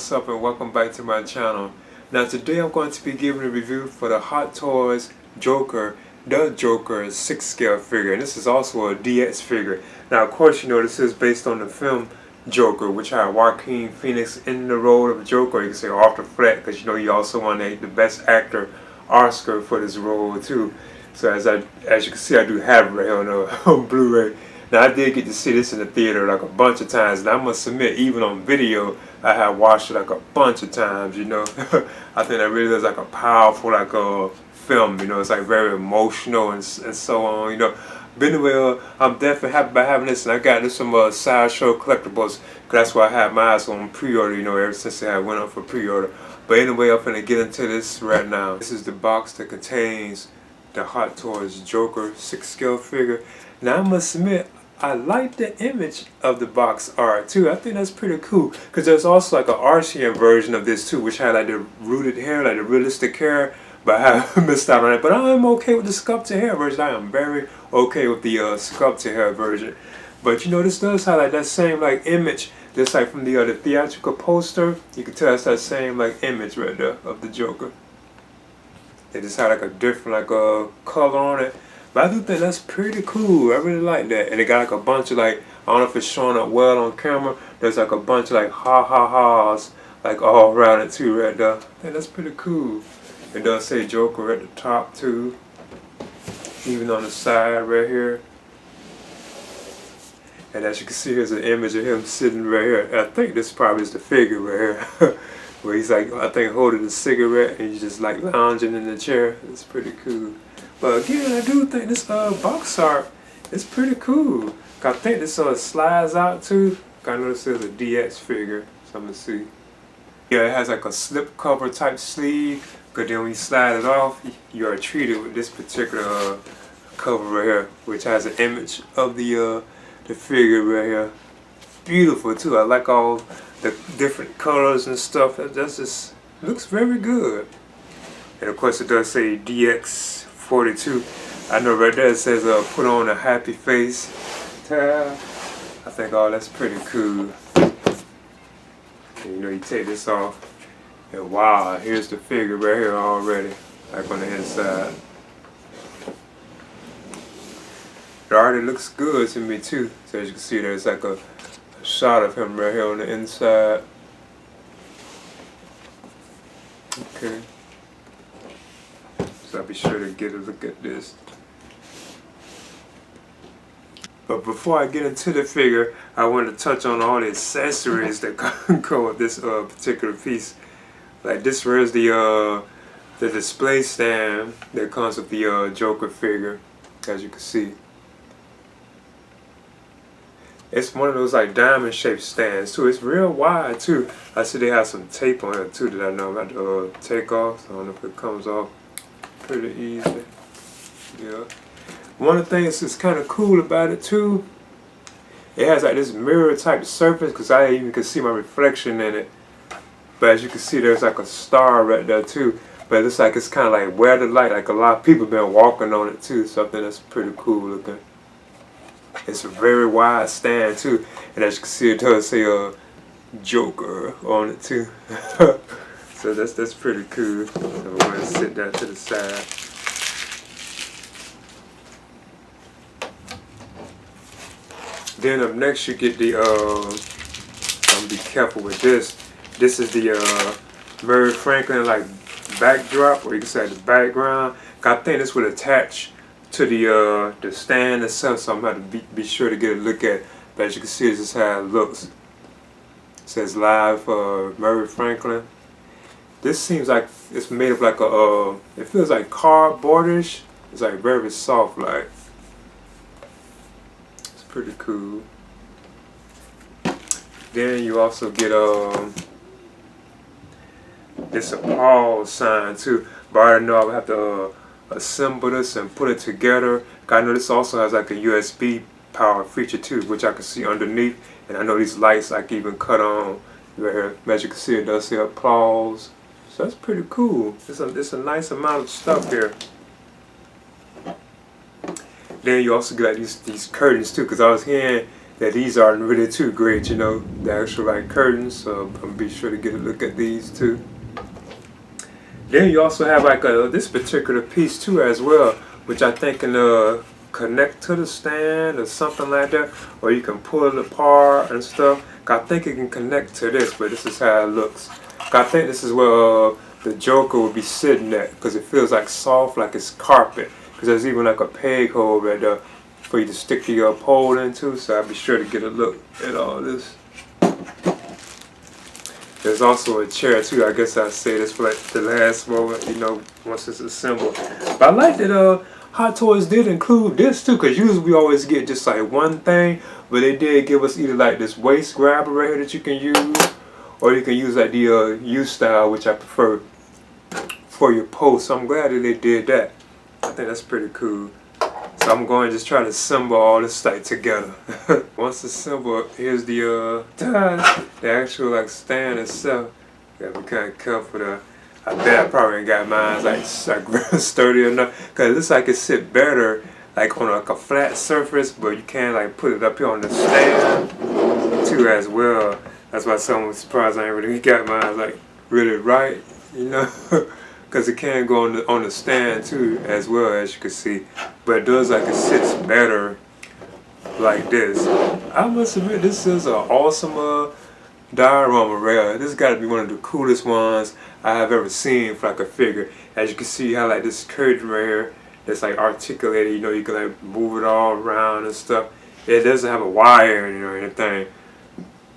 what's up, and welcome back to my channel. Now today I'm going to be giving a review for the Hot Toys Joker, the Joker 6 scale figure, and this is also a DX figure. Now of course you know this is based on the film Joker, which had Joaquin Phoenix in the role of Joker. You can say off the flat because you know he also won the Best Actor Oscar for this role too. So as you can see, I do have it right here on Blu-ray. Now I did get to see this in the theater like a bunch of times, and I must admit, even on video, I have watched it like a bunch of times. You know, I think that really is like a powerful film. You know, it's like very emotional and so on. You know, but anyway, I'm definitely happy about having this, and I got this from Sideshow Collectibles, because that's why I have mine on pre-order. You know, ever since I went up for pre-order. But anyway, I'm gonna get into this right now. This is the box that contains the Hot Toys Joker 6 scale figure. Now I must admit, I like the image of the box art too. I think that's pretty cool, because there's also like an RCM version of this too, which had like the rooted hair, like the realistic hair, but I have missed out on it. But I'm okay with the sculpted hair version. I am very okay with the sculpted hair version. But you know, this does have like that same like image, just like from the theatrical poster. You can tell it's that same like image right there of the Joker. They just had like a different color on it. But I do think that's pretty cool. I really like that. And it got like a bunch of like, I don't know if it's showing up well on camera, there's like a bunch of like ha-ha-ha's like all around it too right there. I think that's pretty cool. It does say Joker at the top too, even on the side right here. And as you can see, here's an image of him sitting right here. And I think this probably is the figure right here. Where he's like, I think holding a cigarette and he's just like lounging in the chair. It's pretty cool. But again, I do think this box art is pretty cool. I think this slides out too. I noticed there's a DX figure, so I'm gonna see. Yeah, it has like a slip cover type sleeve, but then when you slide it off, you are treated with this particular cover right here, which has an image of the figure right here. Beautiful too. I like all the different colors and stuff. That just looks very good. And of course it does say DX42. I know right there it says put on a happy face. I think that's pretty cool. And, you know, you take this off and wow, here's the figure right here already, like on the inside. It already looks good to me too. So as you can see, there's like a shot of him right here on the inside. Okay. So I'll be sure to get a look at this. But before I get into the figure, I want to touch on all the accessories that go with this particular piece. Like this here is the display stand that comes with the Joker figure, as you can see. It's one of those like diamond shaped stands too. It's real wide too. I see they have some tape on it too that I know I'm about to take off. So I don't know if it comes off pretty easy. Yeah. One of the things that's kind of cool about it too, it has like this mirror type surface, because I even can see my reflection in it. But as you can see, there's like a star right there too. But it looks like it's kind of like where the light, like a lot of people been walking on it too. So I think that's pretty cool looking. It's a very wide stand too, and as you can see, it does say Joker on it too. So that's pretty cool. So we're going to sit that to the side. Then up next, you get the I'm gonna be careful with this. This is the Mary Franklin like backdrop, or you can say the background. I think this would attach to the stand itself, so I'm going to be sure to get a look at. But as you can see, this is how it looks. It says live Mary Franklin. This seems like it's made of like it feels like cardboardish. It's like very soft, like. It's pretty cool. Then you also get this applause sign too. But I already know I would have to assemble this and put it together. I know this also has like a USB power feature too, which I can see underneath. And I know these lights I can even cut on right here. As you can see, it does say applause. So that's pretty cool. It's a nice amount of stuff here. Then you also get like these curtains too, because I was hearing that these aren't really too great, you know, the actual like curtains. So I'm be sure to get a look at these too. Then you also have like this particular piece too as well, which I think can connect to the stand or something like that, or you can pull it apart and stuff. I think it can connect to this, but this is how it looks. I think this is where the Joker will be sitting at, because it feels like soft, like it's carpet. Because there's even like a peg hole right there for you to stick your pole into. So I'll be sure to get a look at all this. There's also a chair too. I guess I'll say this for like the last moment, you know, once it's assembled. But I like that Hot Toys did include this too, because usually we always get just like one thing, but they did give us either like this waist grabber right here that you can use, or you can use like the U-style, which I prefer for your post. So I'm glad that they did that. I think that's pretty cool. So I'm going to just try to assemble all this like together. Once assembled, here's the actual like stand itself. Gotta be kind of careful there. I bet I probably ain't got mine like real sturdy enough, cause it looks like it sit better like on like a flat surface, but you can like put it up here on the stand too as well. That's why someone was surprised I ain't really got mine like really right, you know. Because it can go on the stand too as well, as you can see, but it does like it sits better like this. I must admit, this is an awesome diorama rail. This has got to be one of the coolest ones I have ever seen for like a figure. As you can see how like this curtain right here that's like articulated, you know, you can like move it all around and stuff. It doesn't have a wire in it or anything.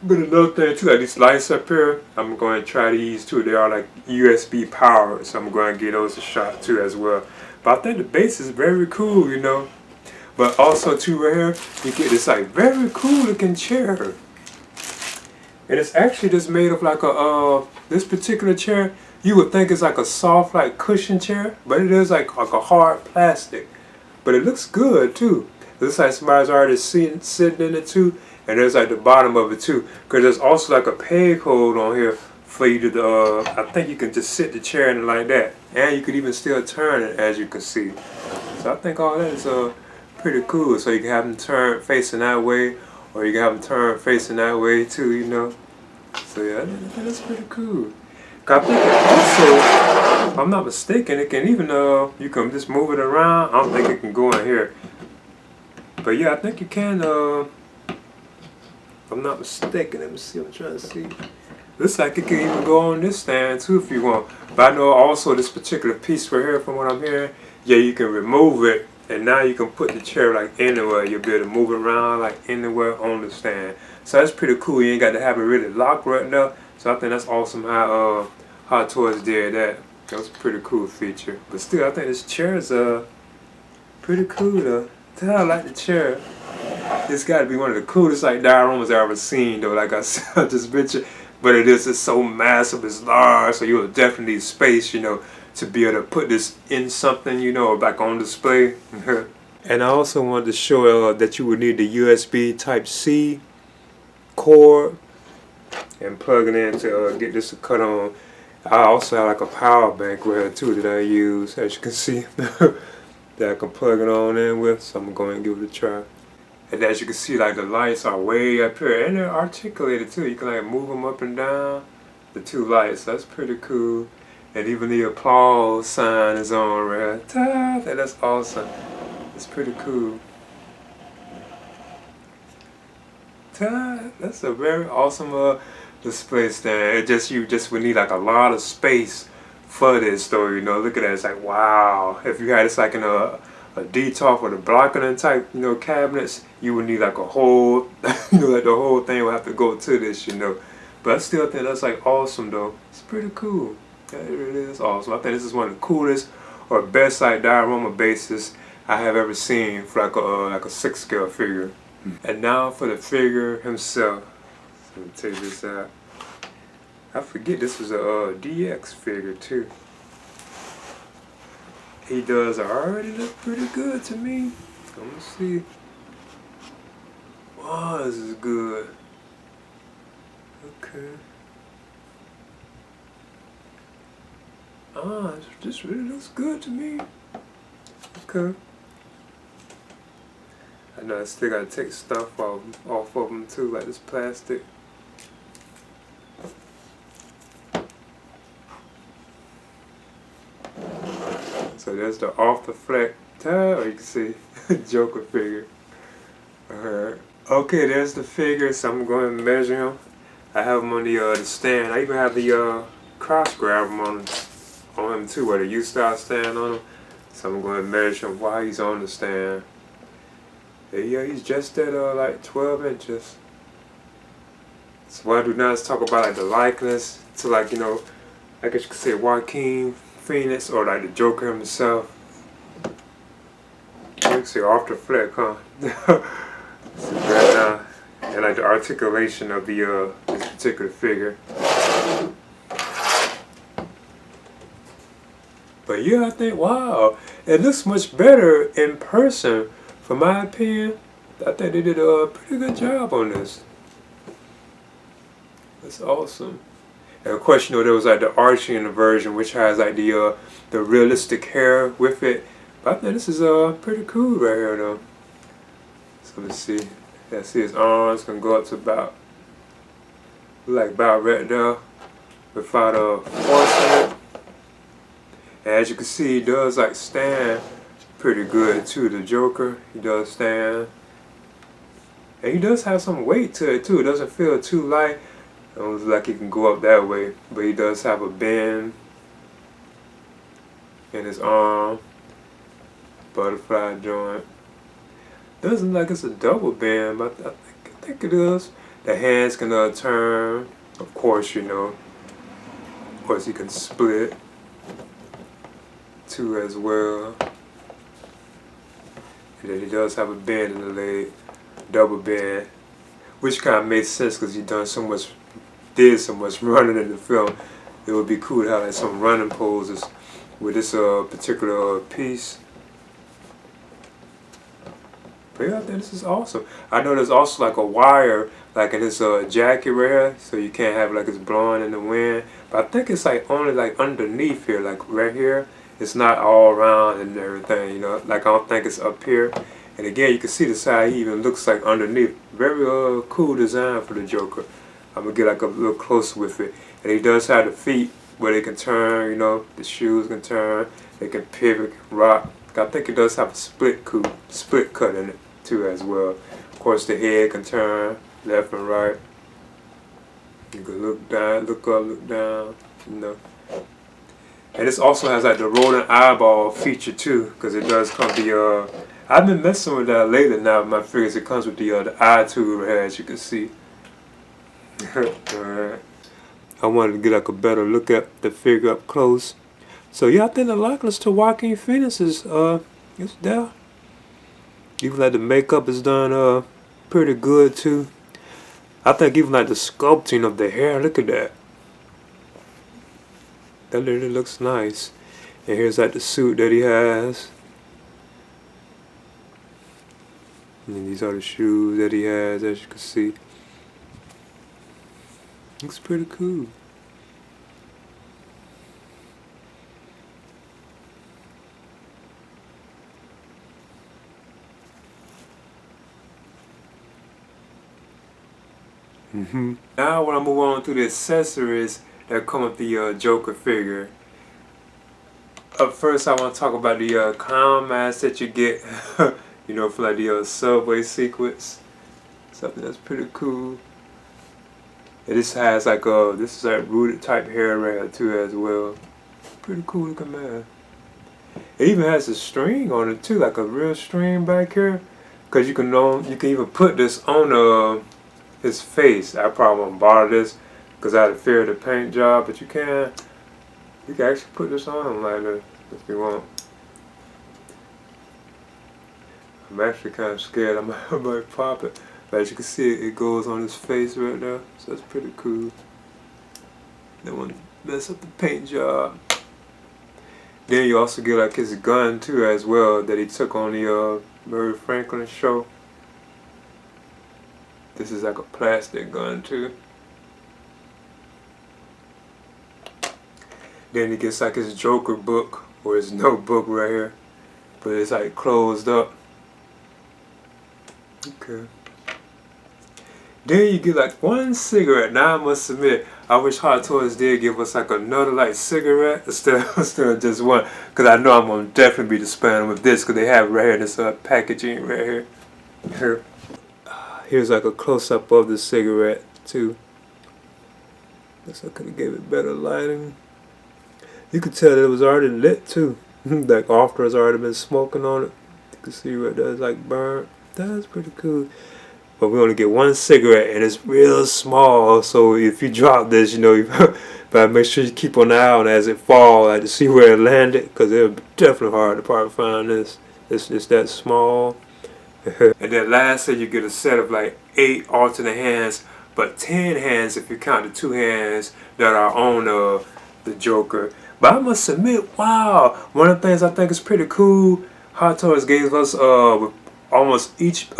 But another thing too, like these lights up here, I'm going to try these too. They are like USB powered, so I'm going to give those a shot too as well. But I think the base is very cool, you know. But also too right here, you get this like very cool looking chair. And it's actually just made of like this particular chair, you would think it's like a soft like cushion chair, but it is like a hard plastic. But it looks good too. It looks like somebody's already sitting in it too. And there's like the bottom of it too, because there's also like a peg hold on here for you to, I think you can just sit the chair in it like that. And you could even still turn it, as you can see. So I think all that is pretty cool. So you can have them turn facing that way, or you can have them turn facing that way too, you know. So yeah, I think that's pretty cool. I think it also, if I'm not mistaken, it can even, you can just move it around. I don't think it can go in here. But yeah, I think you can, if I'm not mistaken, let me see, I'm trying to see. Looks like it can even go on this stand too if you want. But I know also this particular piece right here, from what I'm hearing, yeah, you can remove it, and now you can put the chair like anywhere. You'll be able to move it around like anywhere on the stand. So that's pretty cool. You ain't got to have it really locked right now. So I think that's awesome how Hot Toys did that. That was a pretty cool feature. But still, I think this chair is pretty cool though. I like the chair. It's got to be one of the coolest like dioramas I've ever seen though, like I said, this picture. But it is just so massive, it's large, so you'll definitely need space, you know, to be able to put this in something, you know, or back on display. And I also wanted to show that you would need the USB Type-C cord and plug it in to get this to cut on. I also have like a power bank right here too that I use, as you can see, that I can plug it on in with, so I'm going to give it a try. And as you can see, like the lights are way up here, and they're articulated too. You can like move them up and down, the two lights. That's pretty cool. And even the applause sign is on right here. That's awesome. It's pretty cool. That's a very awesome display stand. You just would need like a lot of space for this though, you know. Look at that, it's like wow. If you had this like in a D-top or the blocking type, you know, cabinets, you would need like a whole, you know, like the whole thing would have to go to this, you know. But I still think that's like awesome though. It's pretty cool. Yeah, it really is awesome. I think this is one of the coolest or best like diorama bases I have ever seen for like a 6 scale figure. And now for the figure himself. Let me take this out. I forget this was a DX figure too. He does already look pretty good to me. Let me see. Wow, this is good. Okay. This really looks good to me. Okay. I know I still gotta take stuff off of them too, like this plastic. So there's the off the flat tile, you can see Joker figure. Alright. Okay, there's the figure, so I'm going to measure him. I have him on the stand. I even have the cross grab on him too, where the U-style stand on him. So I'm going to measure him while he's on the stand. Yeah, he's just at like 12 inches. So what I do now is talk about like the likeness to, like, you know, I guess you could say Joaquin Phoenix or like the Joker himself. You can see off the fleck, huh? So right now, and like the articulation of the this particular figure. But yeah, I think, wow, it looks much better in person. From my opinion, I think they did a pretty good job on this. That's awesome. And of course, you know, there was like the arching in the version, which has like the realistic hair with it. But I think this is pretty cool right here, though. So let's see. Yeah, see his arms can go up to about, like about right there, without forcing it. And as you can see, he does like stand pretty good too. The Joker, he does stand, and he does have some weight to it too. It doesn't feel too light. It looks like he can go up that way, but he does have a bend in his arm, butterfly joint. Doesn't look like it's a double bend, but I think it is. The hands can turn, of course, you know. Of course, he can split too as well. And then he does have a bend in the leg, double bend, which kind of makes sense because he did so much running in the film. It would be cool to have like some running poses with this particular piece. But yeah, I think this is awesome. I know there's also like a wire like in his jacket right here, so you can't have like it's blowing in the wind. But I think it's like only like underneath here, like right here. It's not all around and everything, you know. Like I don't think it's up here. And again, you can see the side he even looks like underneath. Very cool design for the Joker. I'm gonna get like a little closer with it. And he does have the feet where they can turn, you know. The shoes can turn. They can pivot, rock. I think it does have a split cut in it too as well. Of course, the head can turn left and right. You can look down, look up, look down, you know. And this also has like the rolling eyeball feature too, because it does come the I've been messing with that lately now with my figures. It comes with the eye tube right here, as you can see. Alright. I wanted to get like a better look at the figure up close. So yeah, I think the likeness to Joaquin Phoenix is there. Even like the makeup is done pretty good too. I think even like the sculpting of the hair, look at that. That really looks nice. And here's like the suit that he has. And these are the shoes that he has, as you can see. Looks pretty cool. Now when I move on to the accessories that come with the Joker figure. Up first I want to talk about the clown mask that you get, you know, for like the subway sequence. Something that's pretty cool. And this has like this is like rooted type hair right here too as well. Pretty cool looking mask. It even has a string on it too, like a real string back here. Cause you can even put this on his face. I probably won't bother this because I had a fear of the paint job, but you can actually put this on him like this if you want. I'm actually kind of scared I might pop it. But as you can see, it goes on his face right there, so that's pretty cool. Don't want to mess up the paint job. Then you also get like his gun too as well that he took on the Murray Franklin show. This is like a plastic gun too. Then he gets like his Joker book, or his notebook right here, but it's like closed up. Okay. Then you get like one cigarette. Now I must admit, I wish Hot Toys did give us like another like cigarette instead of just one. Cause I know I'm gonna definitely be displaying them with this. Cause they have it right here, this packaging right here. Here. Here's like a close up of the cigarette too. Guess I could have gave it better lighting. You could tell that it was already lit too. Like after it's already been smoking on it. You can see where it does like burn. That's pretty cool. But we only get one cigarette and it's real small. So if you drop this, you know, you better make sure you keep an eye on it as it falls, like to see where it landed, because it'll be definitely hard to probably find this. It's that small. And then lastly, you get a set of like 8 alternate hands, but 10 hands if you count the 2 hands that are on the Joker. But I must admit, wow, one of the things I think is pretty cool, Hot Toys gave us with almost each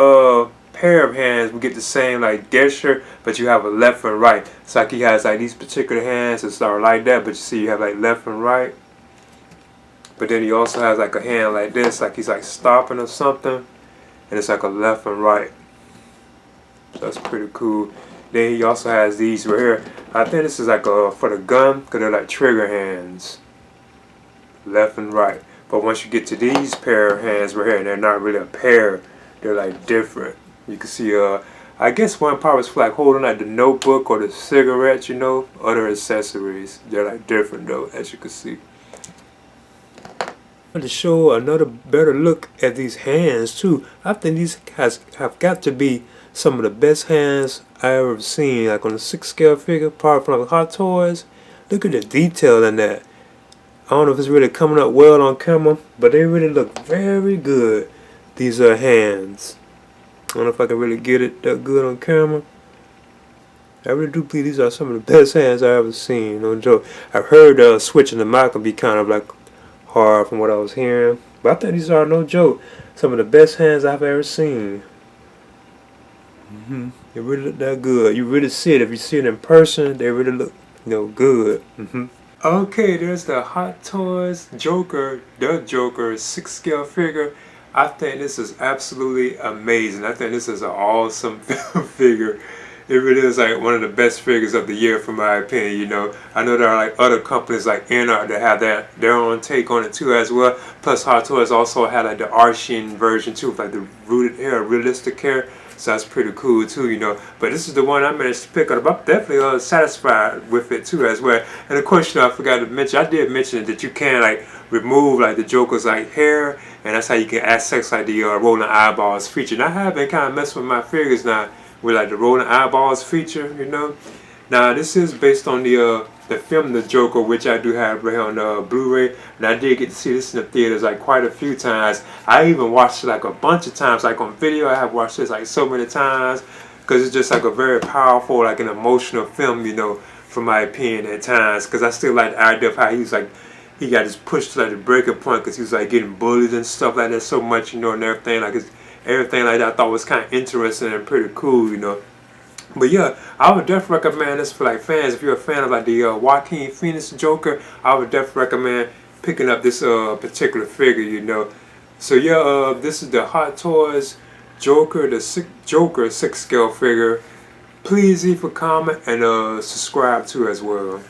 pair of hands we get the same like gesture, but you have a left and right. It's like he has like these particular hands that start like that, but you see you have like left and right. But then he also has like a hand like this, like he's like stopping or something, and it's like a left and right. So that's pretty cool. Then he also has these right here. I think this is like for the gun, because they're like trigger hands, left and right. But once you get to these pair of hands right here, they're not really a pair, they're like different. You can see, I guess one part was for like holding like the notebook or the cigarette, you know, other accessories. They're like different though, as you can see. To show another better look at these hands too, I think these guys have got to be some of the best hands I ever seen, like on a 6 scale figure, apart from like Hot Toys. Look at the detail in that. I don't know if it's really coming up well on camera, but they really look very good. These are hands. I don't know if I can really get it that good on camera. I really do believe these are some of the best hands I've ever seen. No joke. I've heard switching the mic can be kind of like hard from what I was hearing, but I think these are, no joke, some of the best hands I've ever seen. They really look that good. You really see it. If you see it in person, they really look, you know, good. Okay, there's the Hot Toys Joker, the Joker 6 scale figure. I think this is absolutely amazing. I think this is an awesome figure. It really is like one of the best figures of the year, from my opinion. You know, I know there are like other companies like Art that have their own take on it too as well. Plus, Hot Toys also had like the arching version too, with like the rooted hair, realistic hair. So that's pretty cool too, you know. But this is the one I managed to pick up. I'm definitely satisfied with it too as well. And of course, you know, I forgot to mention, I did mention that you can like remove like the Joker's like hair, and that's how you can access like the rolling eyeballs feature. And I have been kind of messing with my figures now with like the rolling eyeballs feature, you know. Now this is based on the film The Joker, which I do have right here on Blu-ray, and I did get to see this in the theaters like quite a few times. I even watched it like a bunch of times, like on video. I have watched this like so many times, because it's just like a very powerful, like an emotional film, you know, from my opinion at times. Because I still like the idea of how he was like, he got just pushed to like the breaking point, because he was like getting bullied and stuff like that so much, you know, and everything like everything like that I thought was kind of interesting and pretty cool, you know. But yeah, I would definitely recommend this for like fans. If you're a fan of like the Joaquin Phoenix Joker, I would definitely recommend picking up this particular figure, you know. So yeah, this is the Hot Toys Joker, the Joker 6 scale figure. Please leave a comment and subscribe too as well.